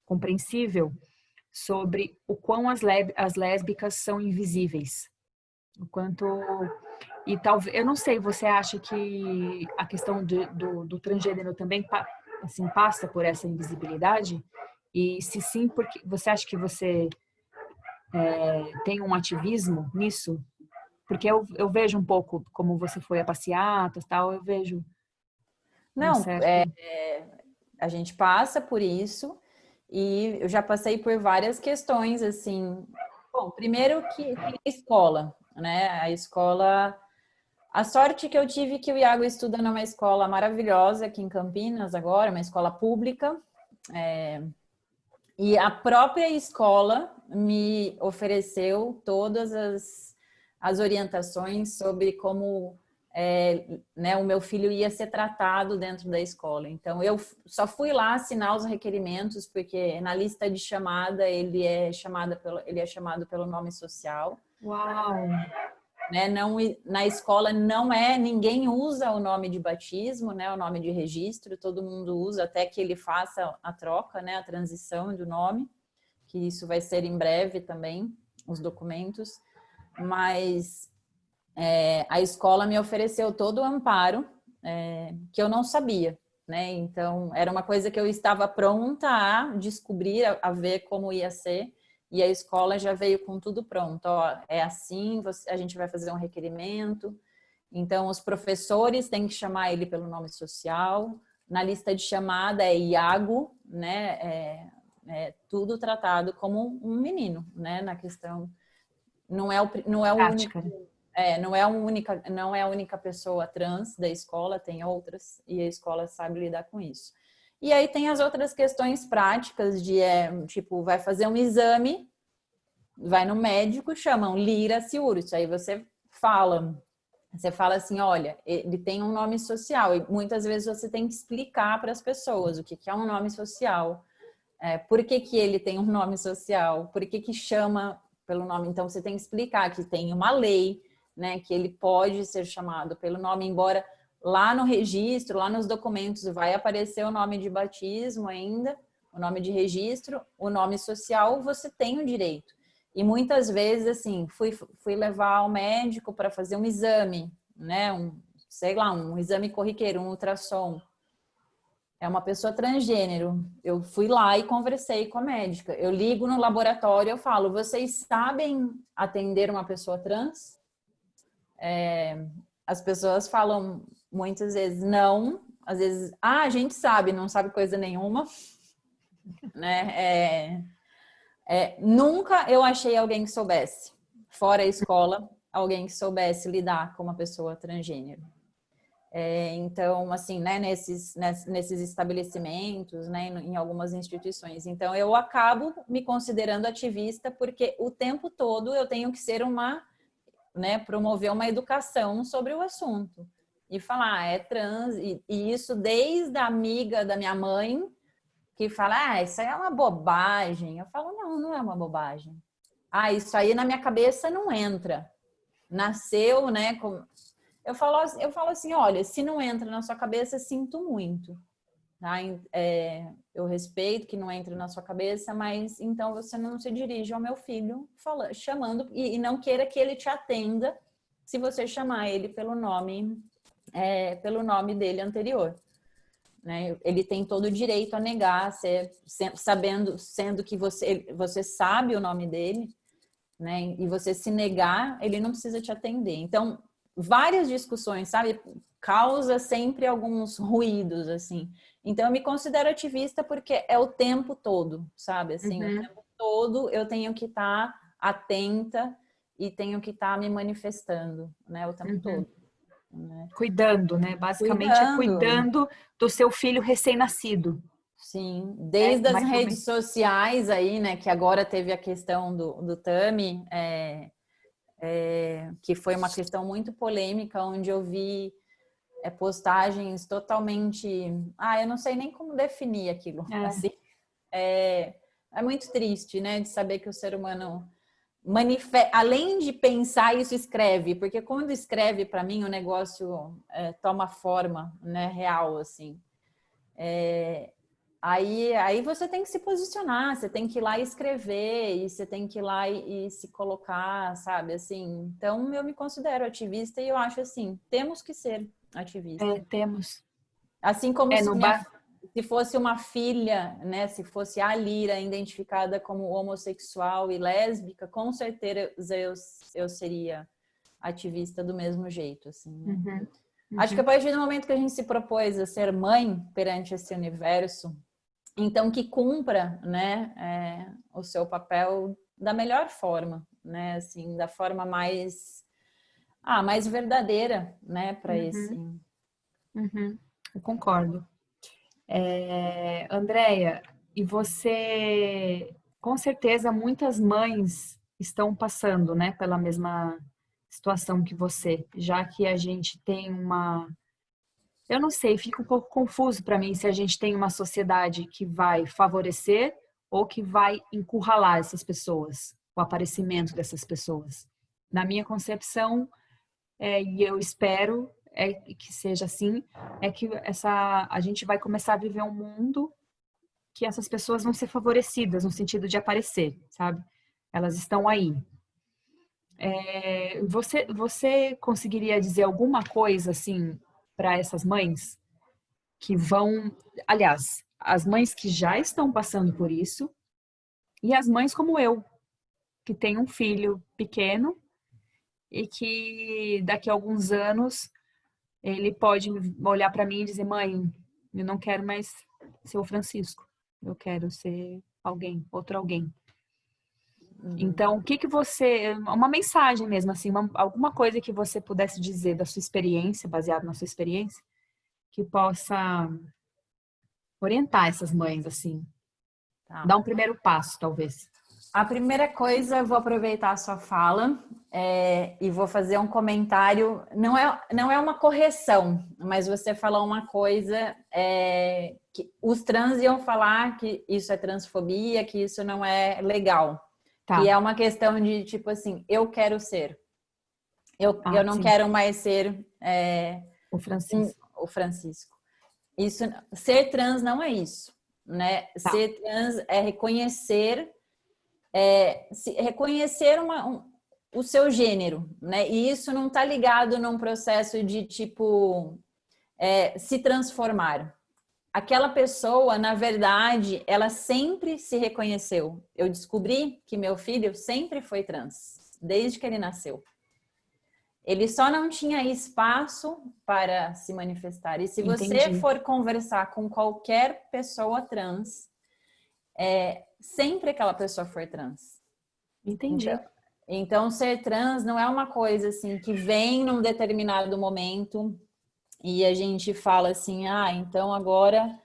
compreensível sobre o quão as lésbicas são invisíveis. O quanto... E talvez, eu não sei, você acha que a questão do transgênero também assim, passa por essa invisibilidade? E se sim, porque você acha que você tem um ativismo nisso? Porque eu vejo um pouco como você foi a passeatas e tal, eu vejo um Não, certo... a gente passa por isso e eu já passei por várias questões, assim. Bom, primeiro que tem a escola, né? A escola... A sorte que eu tive é que o Iago estuda numa escola maravilhosa aqui em Campinas agora, uma escola pública. E a própria escola me ofereceu todas as orientações sobre como né, o meu filho ia ser tratado dentro da escola. Então, eu só fui lá assinar os requerimentos, porque na lista de chamada ele é chamado pelo nome social. Uau! Né? Não, na escola ninguém usa o nome de batismo, né? O nome de registro, todo mundo usa até que ele faça a troca, né? A transição do nome, que isso vai ser em breve também, os documentos. Mas a escola me ofereceu todo o amparo que eu não sabia, né? Então, era uma coisa que eu estava pronta a descobrir, a ver como ia ser. E a escola já veio com tudo pronto. Ó, é assim, a gente vai fazer um requerimento. Então, os professores têm que chamar ele pelo nome social. Na lista de chamada é Iago, né? Tudo tratado como um menino, né? Na questão, não é o único, Prática, né? não é a única pessoa trans da escola, tem outras e a escola sabe lidar com isso. E aí tem as outras questões práticas de, tipo, vai fazer um exame, vai no médico, chamam Lira Ciurus. Aí você fala assim, olha, ele tem um nome social. E muitas vezes você tem que explicar para as pessoas o que é um nome social, por que ele tem um nome social, por que chama pelo nome. Então você tem que explicar que tem uma lei, né, que ele pode ser chamado pelo nome, embora lá no registro, lá nos documentos, vai aparecer o nome de batismo ainda, o nome de registro, o nome social, você tem o direito. E muitas vezes, assim, fui levar ao médico para fazer um exame, né? Sei lá, um exame corriqueiro, um ultrassom. É uma pessoa transgênero. Eu fui lá e conversei com a médica. Eu ligo no laboratório e eu falo, vocês sabem atender uma pessoa trans? As pessoas falam muitas vezes não, às vezes, a gente sabe, não sabe coisa nenhuma. né? Nunca eu achei alguém que soubesse, fora a escola, alguém que soubesse lidar com uma pessoa transgênero. Então, assim, né, nesses estabelecimentos, né, em algumas instituições. Então, eu acabo me considerando ativista porque o tempo todo eu tenho que ser né, promover uma educação sobre o assunto. E falar, é trans, e isso desde a amiga da minha mãe, que fala, isso aí é uma bobagem. Eu falo, não é uma bobagem. Isso aí na minha cabeça não entra. Nasceu, né, eu falo assim, olha, se não entra na sua cabeça, sinto muito. Tá? Eu respeito que não entre na sua cabeça, mas então você não se dirige ao meu filho chamando e não queira que ele te atenda se você chamar ele pelo nome dele anterior. Né? Ele tem todo o direito a negar, sendo que você sabe o nome dele, né? E você se negar, ele não precisa te atender. Então, várias discussões, sabe? Causa sempre alguns ruídos, assim. Então, eu me considero ativista porque é o tempo todo, sabe? Assim, o tempo todo eu tenho que estar atenta e tenho que estar me manifestando, né? O tempo todo. Né? Cuidando, né? Basicamente é cuidando do seu filho recém-nascido. Sim, desde as redes sociais aí, né? Que agora teve a questão do Tami, que foi uma questão muito polêmica, onde eu vi postagens totalmente... eu não sei nem como definir aquilo. Assim, é muito triste, né? De saber que o ser humano além de pensar, isso escreve. Porque quando escreve, para mim, o negócio toma forma, né? Real, assim. Aí você tem que se posicionar, você tem que ir lá e escrever, e você tem que ir lá e se colocar, sabe? Assim, então, eu me considero ativista e eu acho assim, temos que ser ativistas. Temos. Assim como se fosse uma filha, né? Se fosse a Lira identificada como homossexual e lésbica, com certeza eu seria ativista do mesmo jeito, assim, né? Acho que a partir do momento que a gente se propôs a ser mãe perante esse universo, então que cumpra, né, o seu papel da melhor forma, né, assim, da forma mais verdadeira, né, para esse. Eu concordo. Andréia, e você, com certeza, muitas mães estão passando, né, pela mesma situação que você, já que a gente tem eu não sei, fica um pouco confuso para mim se a gente tem uma sociedade que vai favorecer ou que vai encurralar essas pessoas, o aparecimento dessas pessoas. Na minha concepção, e eu espero que seja assim, é que a gente vai começar a viver um mundo que essas pessoas vão ser favorecidas no sentido de aparecer, sabe? Elas estão aí. Você conseguiria dizer alguma coisa assim para essas mães que vão, aliás, as mães que já estão passando por isso e as mães como eu, que tem um filho pequeno e que daqui a alguns anos ele pode olhar para mim e dizer: mãe, eu não quero mais ser o Francisco, eu quero ser outro alguém. Então, o que você, uma mensagem mesmo, assim, alguma coisa que você pudesse dizer da sua experiência, baseado na sua experiência, que possa orientar essas mães, assim, dar um primeiro passo, talvez. A primeira coisa, eu vou aproveitar a sua fala e vou fazer um comentário. Não é uma correção, mas você falou uma coisa que os trans iam falar que isso é transfobia, que isso não é legal. Tá. Que é uma questão de, tipo assim, eu quero ser. Eu não quero mais ser o Francisco. O Francisco. Ser trans não é isso, né? Tá. Ser trans é reconhecer o seu gênero, né? E isso não está ligado num processo de tipo se transformar. Aquela pessoa, na verdade, ela sempre se reconheceu. Eu descobri que meu filho sempre foi trans, desde que ele nasceu. Ele só não tinha espaço para se manifestar. E se você for conversar com qualquer pessoa trans, sempre que aquela pessoa for trans. Entendi. Então, ser trans não é uma coisa assim que vem num determinado momento e a gente fala assim, então agora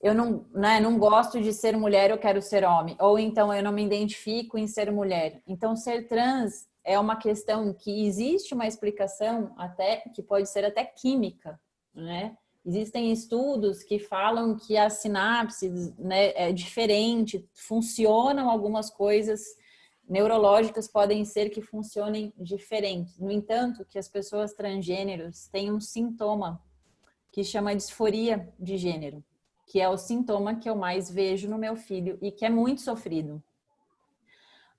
eu não, né, não gosto de ser mulher, eu quero ser homem. Ou então eu não me identifico em ser mulher. Então, ser trans é uma questão que existe uma explicação até que pode ser até química, né? Existem estudos que falam que as sinapses, né, é diferente, funcionam algumas coisas neurológicas podem ser que funcionem diferentes. No entanto, que as pessoas transgêneros têm um sintoma que chama disforia de gênero, que é o sintoma que eu mais vejo no meu filho e que é muito sofrido.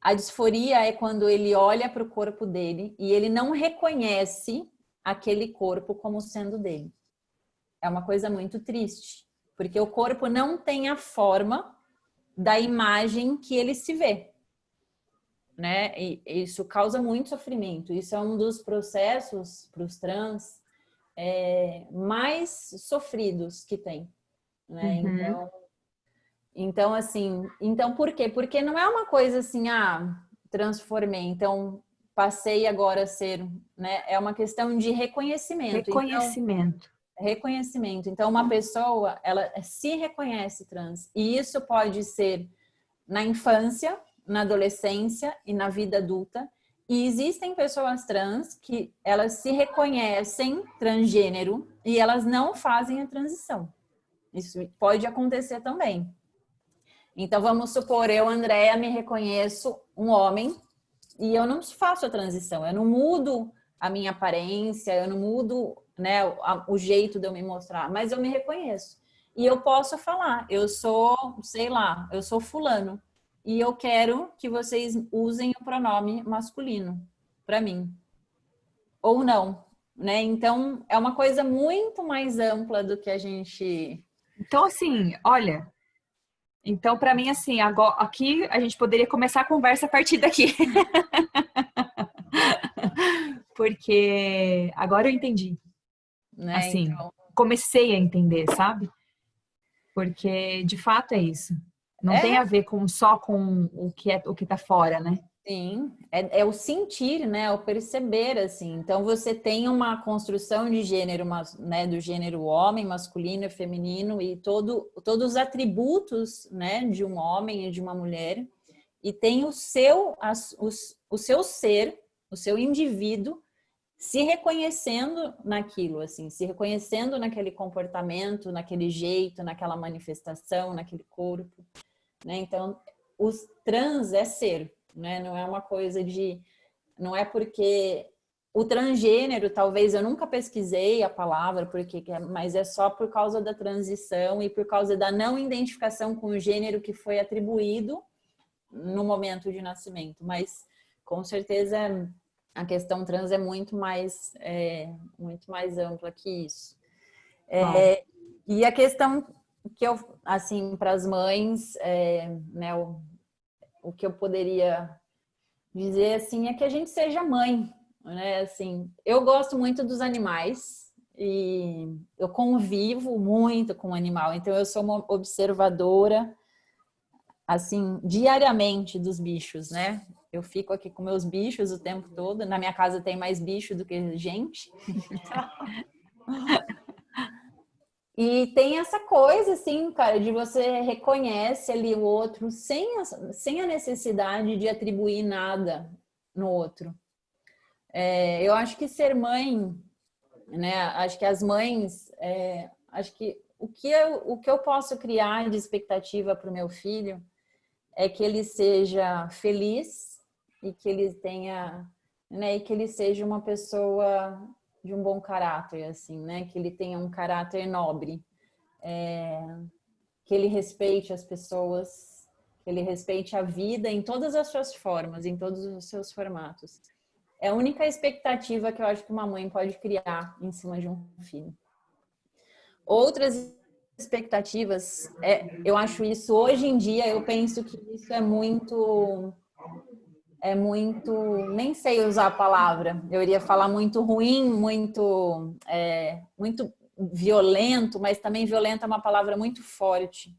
A disforia é quando ele olha para o corpo dele e ele não reconhece aquele corpo como sendo dele. É uma coisa muito triste, porque o corpo não tem a forma da imagem que ele se vê, né? E isso causa muito sofrimento. Isso é um dos processos para os trans mais sofridos que tem, né? Então, assim, por quê? Porque não é uma coisa assim, transformei, então passei agora a ser, né? É uma questão de reconhecimento. Reconhecimento. Reconhecimento. Então, uma pessoa, ela se reconhece trans. E isso pode ser na infância, na adolescência e na vida adulta. E existem pessoas trans que elas se reconhecem transgênero e elas não fazem a transição. Isso pode acontecer também. Então, vamos supor, eu, Andréa, me reconheço um homem e eu não faço a transição, eu não mudo a minha aparência, eu não mudo, né, o jeito de eu me mostrar, mas eu me reconheço. E eu posso falar, eu sou, sei lá, eu sou fulano e eu quero que vocês usem o pronome masculino para mim. Ou não, né? Então, é uma coisa muito mais ampla do que a gente... Então, assim, olha, então para mim, assim, agora, aqui a gente poderia começar a conversa a partir daqui. Porque agora eu entendi. Né? Assim, Então, comecei a entender, sabe? Porque de fato é isso. Não tem a ver só com o que tá fora, né? sim, é o sentir, né? O perceber, assim. Então, você tem uma construção de gênero, né? Do gênero homem, masculino e feminino e todos os atributos, né? De um homem e de uma mulher. E tem o seu ser, o seu indivíduo se reconhecendo naquilo, assim, se reconhecendo naquele comportamento, naquele jeito, naquela manifestação, naquele corpo, né? Então, os trans é ser, né? Não é uma coisa de... Não é porque... O transgênero, talvez, eu nunca pesquisei a palavra, mas é só por causa da transição e por causa da não identificação com o gênero que foi atribuído no momento de nascimento. Mas, com certeza, a questão trans é muito mais ampla que isso. Claro. E a questão que eu, assim, para as mães, né, o que eu poderia dizer, assim, é que a gente seja mãe, né, assim, eu gosto muito dos animais e eu convivo muito com o animal, então eu sou uma observadora, assim, diariamente dos bichos, né, eu fico aqui com meus bichos o tempo todo, na minha casa tem mais bicho do que gente. E tem essa coisa, assim, cara, de você reconhece ali o outro sem a necessidade de atribuir nada no outro. Eu acho que ser mãe, né? Acho que as mães, acho que o que eu posso criar de expectativa para o meu filho é que ele seja feliz e que ele tenha, né? E que ele seja uma pessoa de um bom caráter, assim, né? Que ele tenha um caráter nobre. Que ele respeite as pessoas, que ele respeite a vida em todas as suas formas, em todos os seus formatos. É a única expectativa que eu acho que uma mãe pode criar em cima de um filho. Outras expectativas, eu acho isso, hoje em dia, eu penso que isso nem sei usar a palavra, eu iria falar muito ruim, muito violento, mas também violento é uma palavra muito forte.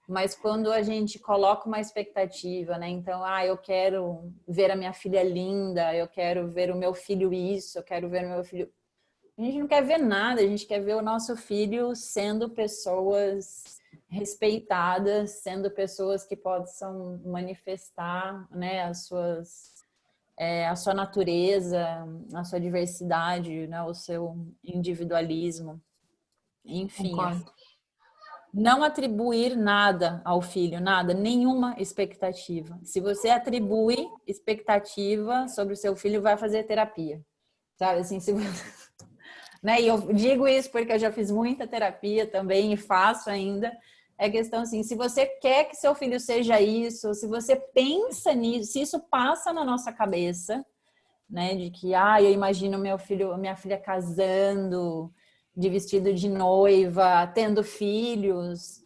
Mas quando a gente coloca uma expectativa, né? Então, eu quero ver a minha filha linda, eu quero ver o meu filho isso, eu quero ver o meu filho... A gente não quer ver nada, a gente quer ver o nosso filho sendo pessoas respeitadas, sendo pessoas que possam manifestar, né, a sua natureza, a sua diversidade, né, o seu individualismo, enfim. Concordo. Não atribuir nada ao filho, nada, nenhuma expectativa. Se você atribui expectativa sobre o seu filho, vai fazer terapia. Sabe assim, se você... né? E eu digo isso porque eu já fiz muita terapia também e faço ainda. É questão assim, se você quer que seu filho seja isso, se você pensa nisso, se isso passa na nossa cabeça, né, de que eu imagino meu filho, minha filha casando, de vestido de noiva, tendo filhos,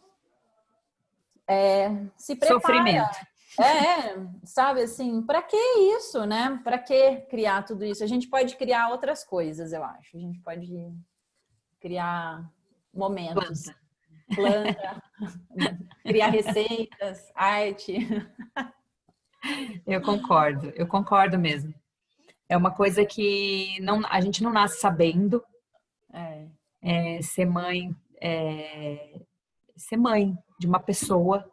se prepara. Sofrimento. Sabe assim, para que isso, né? Para que criar tudo isso? A gente pode criar outras coisas, eu acho. A gente pode criar momentos, planta, criar receitas, arte. Eu concordo mesmo. É uma coisa que não, a gente não nasce sabendo. Ser mãe, ser mãe de uma pessoa.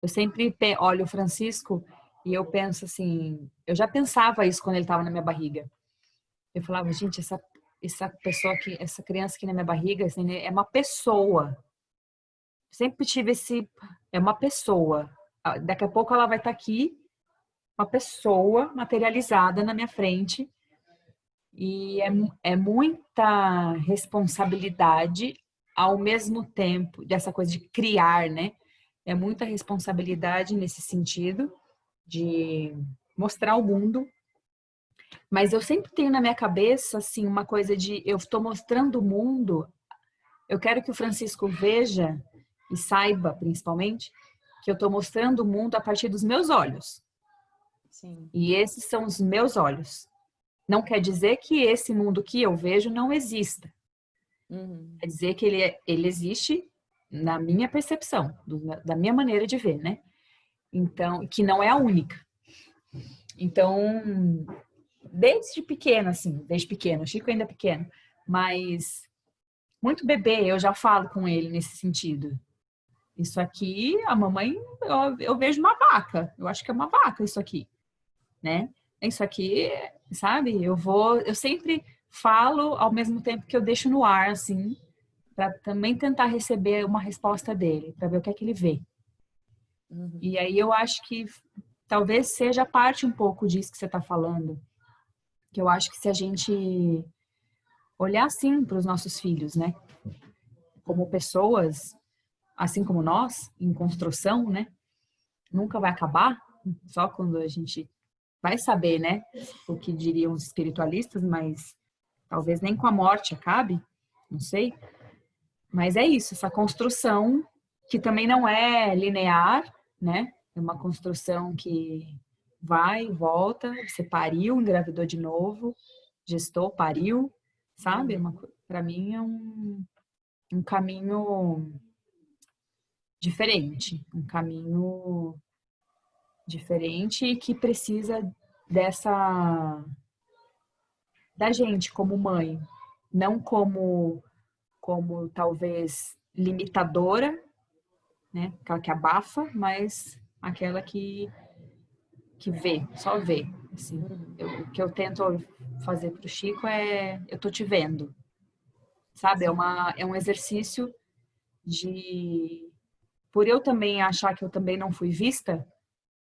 Eu sempre olho o Francisco e eu penso assim, eu já pensava isso quando ele estava na minha barriga. Eu falava, gente, essa pessoa aqui, essa criança aqui na minha barriga, assim, é uma pessoa. Sempre tive é uma pessoa. Daqui a pouco ela vai estar aqui, uma pessoa materializada na minha frente. E é muita responsabilidade ao mesmo tempo, dessa coisa de criar, né? É muita responsabilidade nesse sentido de mostrar o mundo. Mas eu sempre tenho na minha cabeça, assim, uma coisa de eu estou mostrando o mundo, eu quero que o Francisco veja e saiba, principalmente, que eu estou mostrando o mundo a partir dos meus olhos. Sim. E esses são os meus olhos. Não quer dizer que esse mundo que eu vejo não exista. Quer dizer que ele existe na minha percepção, da minha maneira de ver, né? Então, que não é a única. Então, desde pequeno, assim, desde pequeno, o Chico ainda é pequeno, mas muito bebê, eu já falo com ele nesse sentido. Isso aqui, a mamãe, eu vejo uma vaca, eu acho que é uma vaca isso aqui, né? Isso aqui, sabe? Eu sempre falo ao mesmo tempo que eu deixo no ar, assim, para também tentar receber uma resposta dele, para ver o que é que ele vê. E aí eu acho que talvez seja parte um pouco disso que você está falando, que eu acho que se a gente olhar assim para os nossos filhos, né, como pessoas, assim como nós, em construção, né, nunca vai acabar, só quando a gente vai saber, né, o que diriam os espiritualistas, mas talvez nem com a morte acabe, não sei. Mas é isso, essa construção que também não é linear, né? É uma construção que vai e volta, você pariu, engravidou de novo, gestou, pariu, sabe? Para mim é um caminho diferente, um caminho diferente e que precisa dessa da gente como mãe, não como talvez limitadora, né? Aquela que abafa, mas aquela que vê, só vê. Assim, o que eu tento fazer para o Chico é eu tô te vendo, sabe? É um exercício de por eu também achar que eu também não fui vista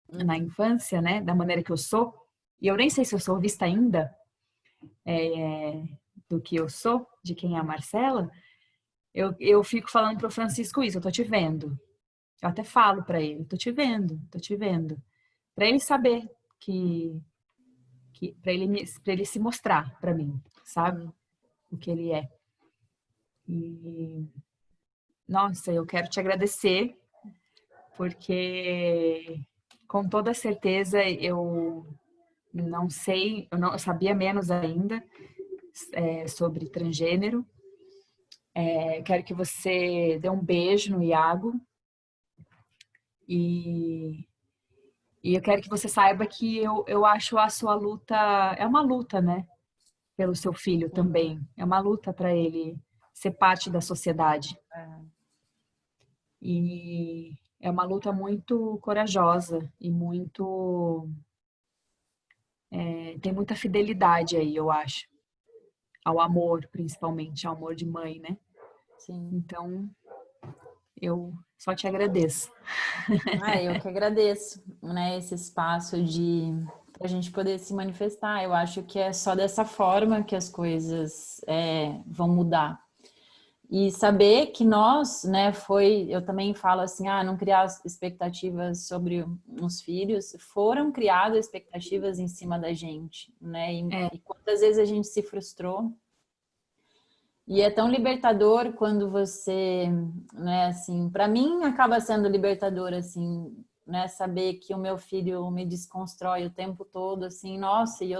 na infância, né? Da maneira que eu sou, e eu nem sei se eu sou vista ainda do que eu sou, de quem é a Marcela. Eu fico falando pro Francisco isso, eu tô te vendo. Eu até falo para ele, tô te vendo, tô te vendo. Para ele saber que para ele se mostrar para mim, sabe? O que ele é. E nossa, eu quero te agradecer porque com toda certeza eu não sei, eu sabia menos ainda sobre transgênero. Quero que você dê um beijo no Iago E eu quero que você saiba que eu acho a sua luta, é uma luta, né? Pelo seu filho também. É uma luta para ele ser parte da sociedade. E é uma luta muito corajosa e tem muita fidelidade aí, eu acho. Ao amor, principalmente, ao amor de mãe, né? Sim. Então, eu só te agradeço. Eu que agradeço, né, esse espaço de para a gente poder se manifestar. Eu acho que é só dessa forma que as coisas vão mudar. E saber que nós, né, eu também falo assim, não criar expectativas sobre os filhos, foram criadas expectativas em cima da gente, né? E quantas vezes a gente se frustrou. E é tão libertador quando você, né, assim, para mim acaba sendo libertador, assim, né, saber que o meu filho me desconstrói o tempo todo, assim, nossa, e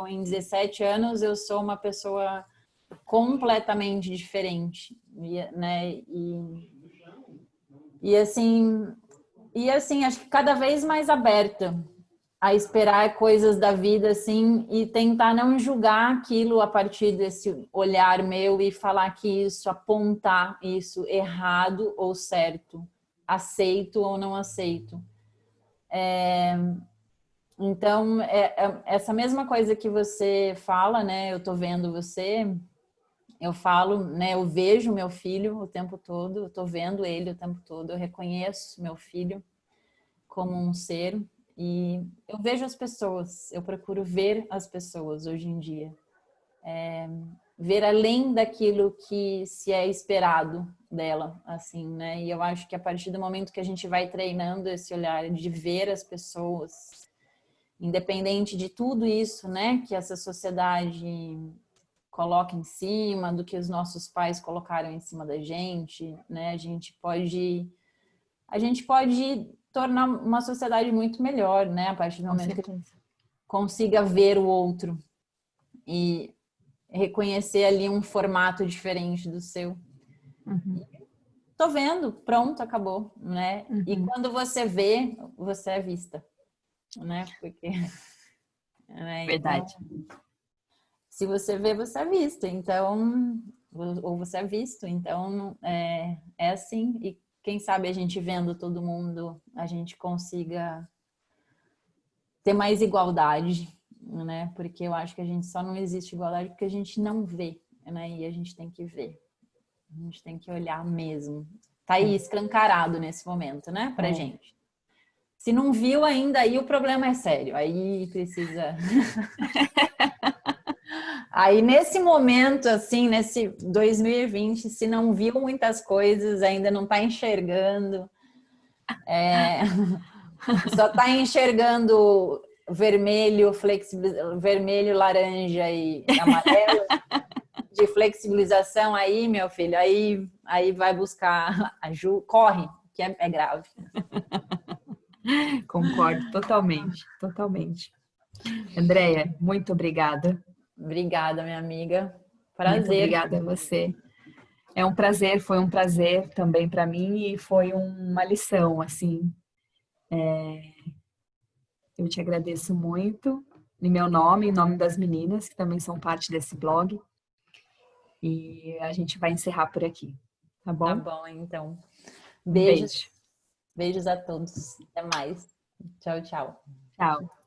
em 17 anos, eu sou uma pessoa completamente diferente, né, e assim, acho que cada vez mais aberta a esperar coisas da vida, assim, e tentar não julgar aquilo a partir desse olhar meu e falar que isso, apontar isso errado ou certo, aceito ou não aceito. Então, essa mesma coisa que você fala, né? Eu tô vendo você, eu falo, né? Eu vejo meu filho o tempo todo, eu tô vendo ele o tempo todo, eu reconheço meu filho como um ser. E eu vejo as pessoas, eu procuro ver as pessoas hoje em dia. Ver além daquilo que se é esperado dela, assim, né? E eu acho que a partir do momento que a gente vai treinando esse olhar de ver as pessoas, independente de tudo isso, né? Que essa sociedade coloca em cima, do que os nossos pais colocaram em cima da gente, né? A gente pode tornar uma sociedade muito melhor, né? A partir do momento que a gente consiga ver o outro e reconhecer ali um formato diferente do seu. Tô vendo, pronto, acabou, né? E quando você vê, você é vista, né? Porque, né? Então, Verdade. se você vê, você é vista. Então, ou você é visto. Então, é assim. E quem sabe a gente vendo todo mundo, a gente consiga ter mais igualdade, né? Porque eu acho que a gente só não existe igualdade porque a gente não vê, né? E a gente tem que ver. A gente tem que olhar mesmo. Tá aí escancarado nesse momento, né? Pra gente. Se não viu ainda, aí o problema é sério. Aí precisa... Aí nesse momento, assim, nesse 2020, se não viu muitas coisas, ainda não tá enxergando... Só tá enxergando vermelho, vermelho, laranja e amarelo de flexibilização aí, meu filho, aí vai buscar ajuda, corre, que é grave. Concordo totalmente, totalmente. Andréia, muito obrigada. Obrigada, minha amiga. Muito Prazer. obrigada a você. É um prazer, foi um prazer também para mim e foi uma lição, assim. Eu te agradeço muito, em meu nome, em nome das meninas, que também são parte desse blog. E a gente vai encerrar por aqui, tá Tá bom? bom, então. Um Beijos. beijo. Beijos a todos. Até mais. Tchau, tchau. Tchau.